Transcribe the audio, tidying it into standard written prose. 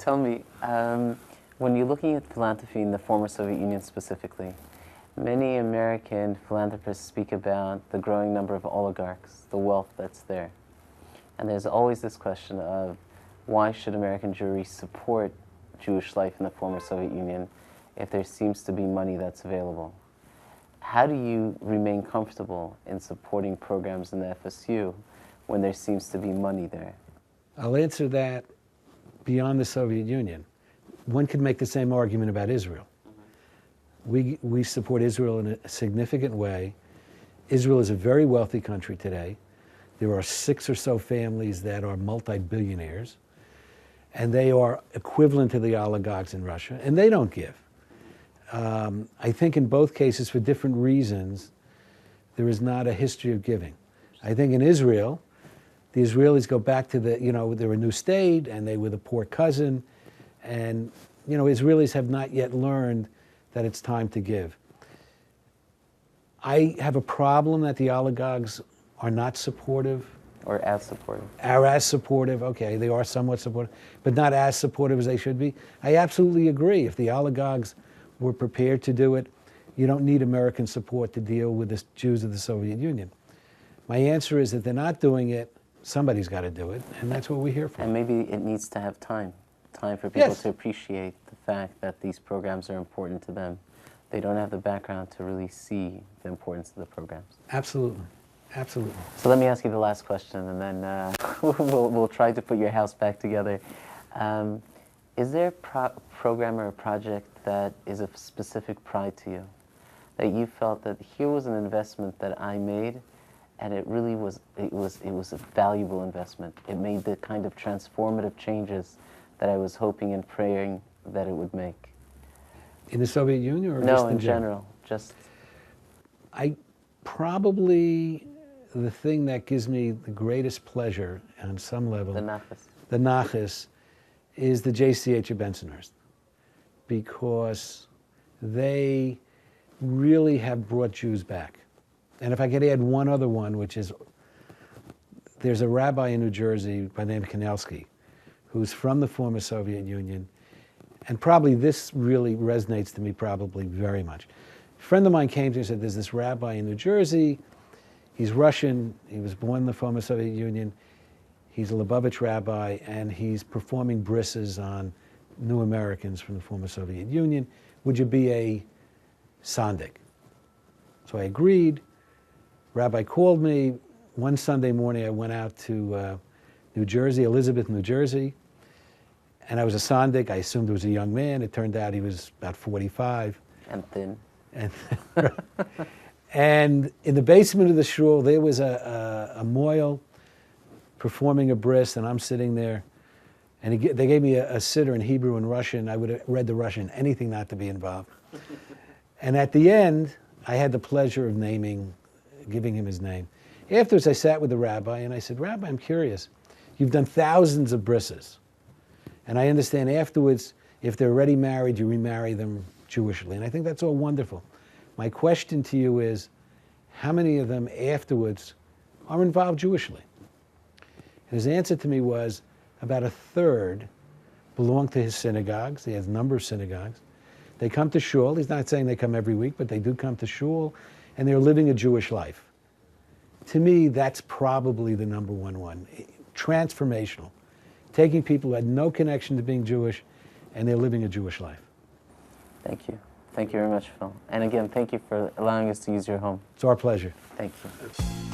Tell me, when you're looking at philanthropy in the former Soviet Union specifically, many American philanthropists speak about the growing number of oligarchs, the wealth that's there. And there's always this question of why should American Jewry support Jewish life in the former Soviet Union if there seems to be money that's available? How do you remain comfortable in supporting programs in the FSU when there seems to be money there? I'll answer that beyond the Soviet Union. One could make the same argument about Israel. We support Israel in a significant way. Israel is a very wealthy country today. There are 6 or so families that are multi-billionaires, and they are equivalent to the oligarchs in Russia, and they don't give. I think in both cases, for different reasons, there is not a history of giving. I think in Israel, the Israelis go back to they're a new state, and they were the poor cousin, and Israelis have not yet learned that it's time to give. I have a problem that the oligarchs are not supportive. Or as supportive. Are as supportive, okay, they are somewhat supportive, but not as supportive as they should be. I absolutely agree. If the oligarchs were prepared to do it, you don't need American support to deal with the Jews of the Soviet Union. My answer is that they're not doing it, somebody's got to do it, and that's what we're here for. And maybe it needs to have time for people Yes. to appreciate the fact that these programs are important to them. They don't have the background to really see the importance of the programs. Absolutely, absolutely. So let me ask you the last question, and then we'll try to put your house back together. Is there a program or a project that is of specific pride to you, that you felt that here was an investment that I made, and it really was a valuable investment. It made the kind of transformative changes that I was hoping and praying that it would make? In the Soviet Union or No, just in general. Just probably the thing that gives me the greatest pleasure on some level, the nachas, is the JCH of Bensonhurst, because they really have brought Jews back. And if I could add one other one, which is, there's a rabbi in New Jersey by the name of Kanelsky, who's from the former Soviet Union, and probably this really resonates to me probably very much. A friend of mine came to me and said, there's this rabbi in New Jersey, he's Russian, he was born in the former Soviet Union, he's a Lubavitch rabbi, and he's performing brisses on new Americans from the former Soviet Union. Would you be a sandik? So I agreed. Rabbi called me. One Sunday morning I went out to New Jersey, Elizabeth, New Jersey, and I was a sandik. I assumed it was a young man. It turned out he was about 45. And thin. And in the basement of the shul, there was a moil performing a bris, and I'm sitting there, and they gave me a siddur in Hebrew and Russian. I would have read the Russian, anything not to be involved. And at the end, I had the pleasure of giving him his name. Afterwards, I sat with the rabbi, and I said, Rabbi, I'm curious. You've done thousands of brisses, and I understand afterwards, if they're already married, you remarry them Jewishly, and I think that's all wonderful. My question to you is, how many of them afterwards are involved Jewishly? And his answer to me was, about a third belong to his synagogues. He has a number of synagogues. They come to shul. He's not saying they come every week, but they do come to shul, and they're living a Jewish life. To me, that's probably the number one. Transformational. Taking people who had no connection to being Jewish, and they're living a Jewish life. Thank you. Thank you very much, Phil. And again, thank you for allowing us to use your home. It's our pleasure. Thank you.